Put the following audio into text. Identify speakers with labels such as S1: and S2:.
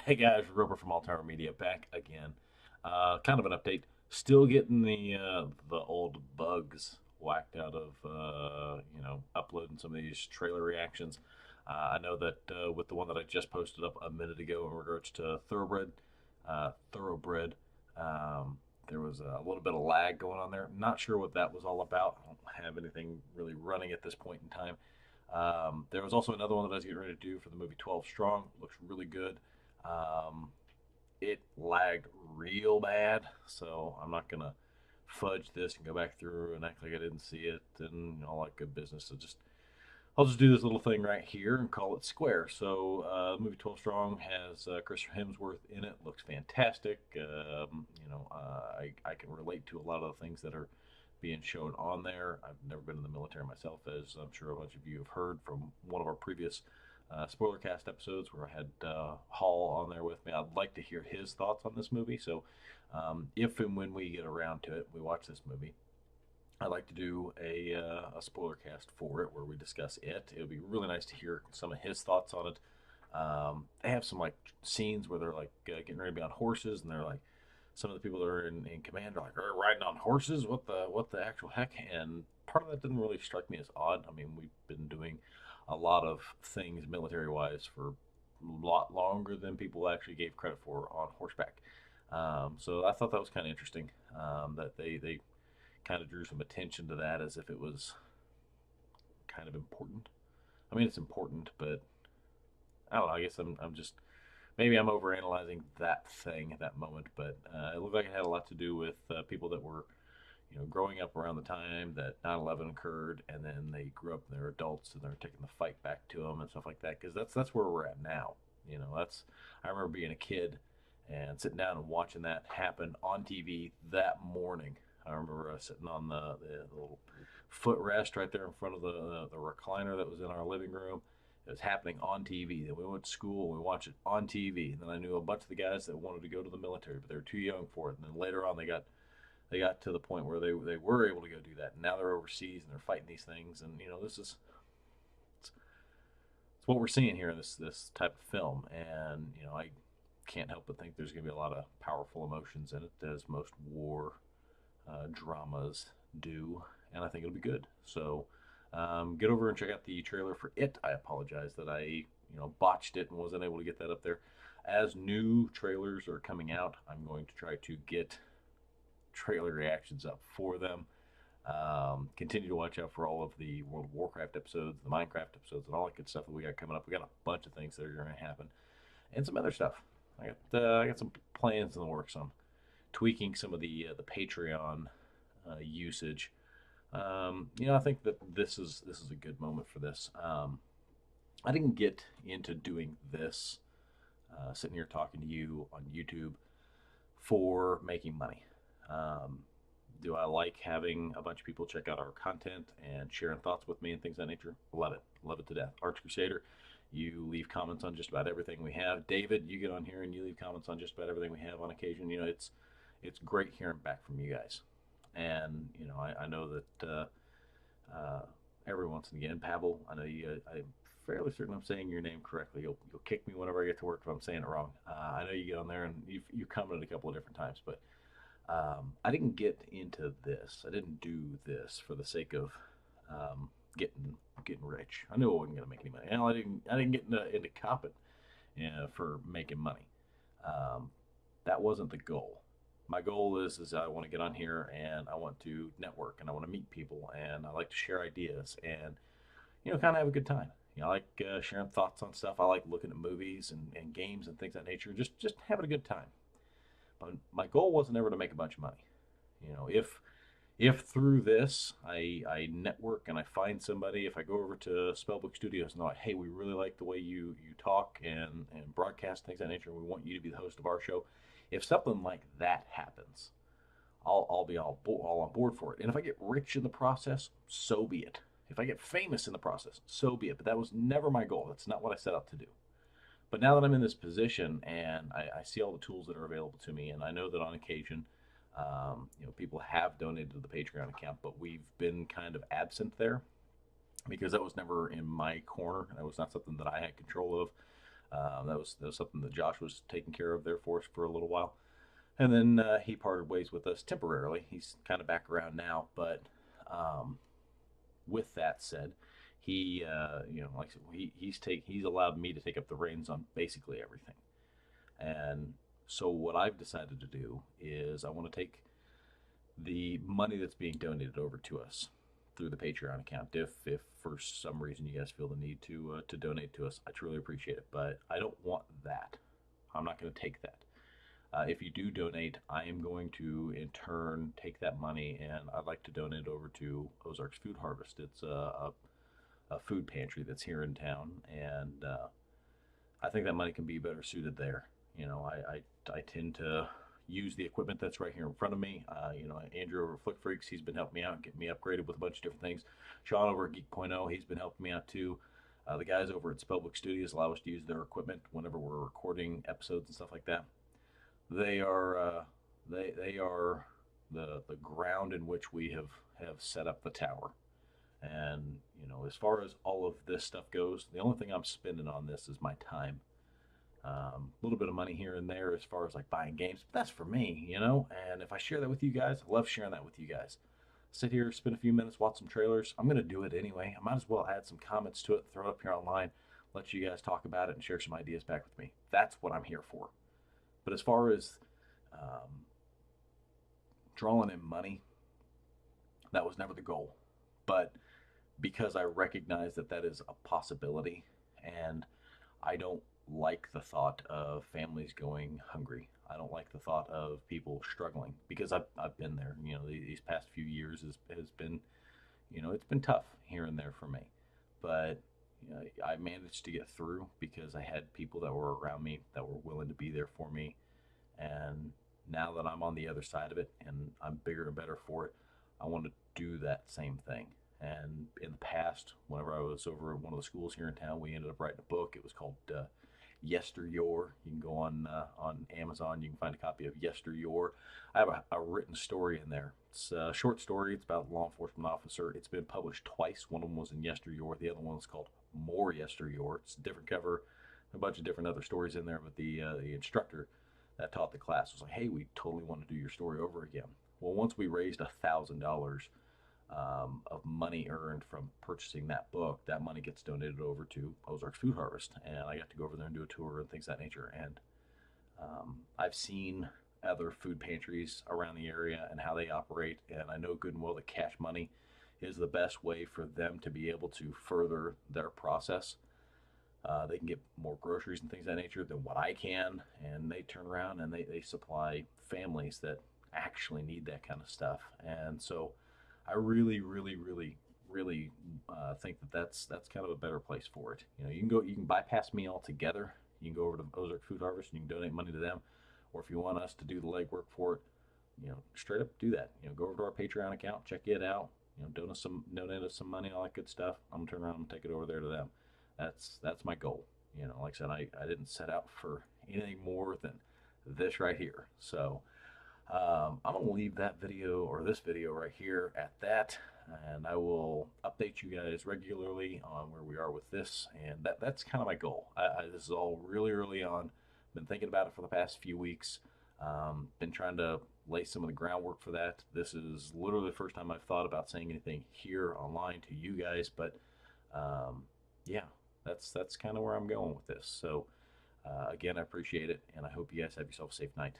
S1: Hey guys, Roper from Altower Media back again. Kind of an update. Still getting the old bugs whacked out of uploading some of these trailer reactions. I know that with the one that I just posted up a minute ago in regards to Thoroughbred, there was a little bit of lag going on there. Not sure what that was all about. I don't have anything really running at this point in time. There was also another one that I was getting ready to do for the movie 12 Strong. Looks really good. Um, it lagged real bad, so I'm not gonna fudge this and go back through and act like I didn't see it and all that good business. So I'll just do this little thing right here and call it square. So movie 12 Strong has Chris Hemsworth in it. Looks fantastic. I can relate to a lot of the things that are being shown on there. I've never been in the military myself, as I'm sure a bunch of you have heard from one of our previous spoiler cast episodes where I had Hall on there with me. I'd like to hear his thoughts on this movie. So, if and when we get around to it, we watch this movie. I'd like to do a spoiler cast for it where we discuss it. It would be really nice to hear some of his thoughts on it. They have some like scenes where they're like getting ready to be on horses, and they're like, some of the people that are in command are like, "Are riding on horses? What the actual heck?" And part of that didn't really strike me as odd. I mean, we've been doing a lot of things military wise for a lot longer than people actually gave credit for on horseback. So I thought that was kind of interesting, that they kind of drew some attention to that as if it was kind of important. I mean, it's important, but I don't know. I guess I'm just, maybe I'm overanalyzing that thing at that moment. But it looked like it had a lot to do with people that were, growing up around the time that 9/11 occurred, and then they grew up and they're adults and they're taking the fight back to them and stuff like that. Because that's where we're at now. That's, I remember being a kid and sitting down and watching that happen on TV that morning. I remember sitting on the little footrest right there in front of the recliner that was in our living room. It was happening on TV. Then we went to school and we watched it on TV. And then I knew a bunch of the guys that wanted to go to the military, but they were too young for it. And then later on, they got to the point where they were able to go do that. And now they're overseas and they're fighting these things. And this is it's, it's what we're seeing here in this type of film. And I can't help but think there's going to be a lot of powerful emotions in it, as most war dramas do, and I think it'll be good. So get over and check out the trailer for it. I apologize that I botched it and wasn't able to get that up there. As new trailers are coming out, I'm going to try to get trailer reactions up for them. Continue to watch out for all of the World of Warcraft episodes, the Minecraft episodes, and all that good stuff that we got coming up. We got a bunch of things that are going to happen, and some other stuff. I got some plans in the works on tweaking some of the Patreon usage. I think that this is a good moment for this. I didn't get into doing this, sitting here talking to you on YouTube, for making money. Um, do I like having a bunch of people check out our content and sharing thoughts with me and things of that nature? Love it to death. Arch Crusader, you leave comments on just about everything we have. David, you get on here and you leave comments on just about everything we have on occasion. It's great hearing back from you guys, and I know that every once and again, Pavel, I know you. I'm fairly certain I'm saying your name correctly. You'll kick me whenever I get to work if I'm saying it wrong. I know you get on there and you've commented a couple of different times, but I didn't get into this. I didn't do this for the sake of getting rich. I knew I wasn't going to make any money. I didn't get into copping for making money. Um, that wasn't the goal. My goal is I want to get on here and I want to network and I want to meet people and I like to share ideas and kind of have a good time. I like sharing thoughts on stuff. I like looking at movies and games and things of that nature. Just having a good time. But my goal wasn't ever to make a bunch of money. If through this I network and I find somebody, if I go over to Spellbook Studios and they're like, hey, we really like the way you talk and broadcast things of that nature, and we want you to be the host of our show. If something like that happens, I'll be all on board for it. And if I get rich in the process, so be it. If I get famous in the process, so be it. But that was never my goal. That's not what I set out to do. But now that I'm in this position and I see all the tools that are available to me, and I know that on occasion, people have donated to the Patreon account, but we've been kind of absent there because that was never in my corner. That was not something that I had control of. That was something that Josh was taking care of there for us for a little while, and then he parted ways with us temporarily. He's kind of back around now, but um, with that said, he like I said, he's allowed me to take up the reins on basically everything. And so what I've decided to do is I want to take the money that's being donated over to us through the Patreon account. If for some reason you guys feel the need to donate to us, I truly appreciate it. But I don't want that. I'm not going to take that. If you do donate, I am going to in turn take that money and I'd like to donate it over to Ozarks Food Harvest. It's a food pantry that's here in town, and I think that money can be better suited there. I tend to use the equipment that's right here in front of me. Andrew over Flick Freaks, he's been helping me out, getting me upgraded with a bunch of different things. Sean over at Geek Point oh, he's been helping me out too. The guys over at Spellbook Studios allow us to use their equipment whenever we're recording episodes and stuff like that. They are the ground in which we have set up the tower. And as far as all of this stuff goes, the only thing I'm spending on this is my time. A little bit of money here and there as far as like buying games, but that's for me. And if I share that with you guys, I love sharing that with you guys. Sit here, spend a few minutes, watch some trailers. I'm going to do it anyway. I might as well add some comments to it, throw it up here online, let you guys talk about it and share some ideas back with me. That's what I'm here for. But as far as drawing in money, that was never the goal. But because I recognize that that is a possibility, and I don't like the thought of families going hungry. I don't like the thought of people struggling because I've been there. These past few years has been, it's been tough here and there for me. But I managed to get through because I had people that were around me that were willing to be there for me. And now that I'm on the other side of it and I'm bigger and better for it, I want to do that same thing. And in the past, whenever I was over at one of the schools here in town, we ended up writing a book. It was called Yesteryore. You can go on Amazon. You can find a copy of Yesteryore. I have a written story in there. It's a short story. It's about a law enforcement officer. It's been published twice. One of them was in Yesteryore. The other one is called More Yesteryore. It's a different cover, a bunch of different other stories in there. But the instructor that taught the class was like, "Hey, we totally want to do your story over again." Well, once we raised $1,000 of money earned from purchasing that book, that money gets donated over to Ozarks Food Harvest, and I got to go over there and do a tour and things of that nature. And I've seen other food pantries around the area and how they operate, and I know good and well that cash money is the best way for them to be able to further their process. They can get more groceries and things of that nature than what I can, and they turn around and they supply families that actually need that kind of stuff. And so I really, really, really, really think that that's kind of a better place for it. You can bypass me altogether. You can go over to Ozark Food Harvest and you can donate money to them, or if you want us to do the legwork for it, straight up do that. Go over to our Patreon account, check it out. Donate us some money, all that good stuff. I'm gonna turn around and take it over there to them. That's my goal. Like I said, I didn't set out for anything more than this right here. So I'm going to leave that video or this video right here at that, and I will update you guys regularly on where we are with this, and that's kind of my goal. This is all really early on. Been thinking about it for the past few weeks. Been trying to lay some of the groundwork for that. This is literally the first time I've thought about saying anything here online to you guys, but yeah, that's kind of where I'm going with this. So again, I appreciate it, and I hope you guys have yourself a safe night.